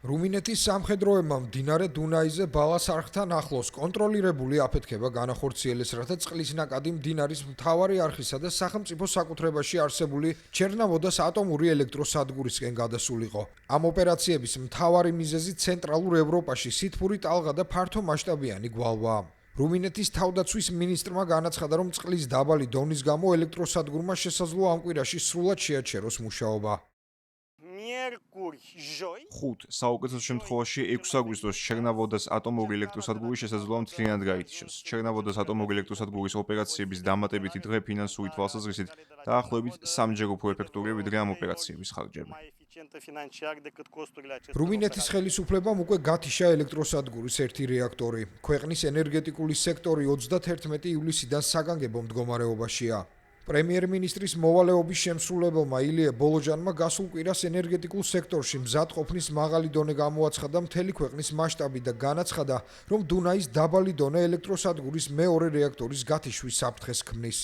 რუმინეთის სამხედროებმა მდინარე დუნაიზე ბალას არხთან ახლოს კონტროლირებული აფეთქება განახორციელეს, რათა წყლის ნაკადი მდინარის მთავარი არხისა და სახელმწიფო საკუთრებაში არსებული ჩერნავოდას ატომური ელექტროსადგურისკენ გადასულიყო. ამ ოპერაციების მთავარი მიზეზი ცენტრალურ ევროპაში სითბური ტალღა და ფართო მასშტაბიანი გვალვაა. რუმინეთის თავდაცვის მინისტრმა განაცხადა, რომ წყლის დაბალი დონის გამო ელექტროსადგურმა შესაძლოა ამ კვირაში სრულად შეაჩეროს მუშაობა. ხუთ საუკეთესო შემთხვევაში 6 აგვისტოს ჩერნავოდას ატომური ელექტროსადგური შესაძლოა მთლიანად გაითიშოს. ჩერნავოდას ატომური ელექტროსადგურის ოპერაციების დამატებითი დღე ფინანსური თვალსაზრისით დაახლოებით 3-ჯერ უფრო ეფექტურია ვიდრე ამ ოპერაციების ხარჯები. რუმინეთის ხელისუფლებამ უკვე გათიშა ელექტროსადგურის ერთი რეაქტორი. ქვეყნის ენერგეტიკული სექტორი 31 ივლისიდან საგანგებო მდგომარეობაშია. პრემიერ-მინისტრის მოვალეობის შემსრულებელმა ილია ბოლოჯანმა გასულ კვირას ენერგეტიკულ სექტორში მზადყოფნის მაღალი დონე გამოაცხადა მთელი ქვეყნის მასშტაბით და განაცხადა, რომ დუნაის დაბალი დონე ელექტროსადგურის მეორე რეაქტორის გათიშვის საფრთხეს ქმნის.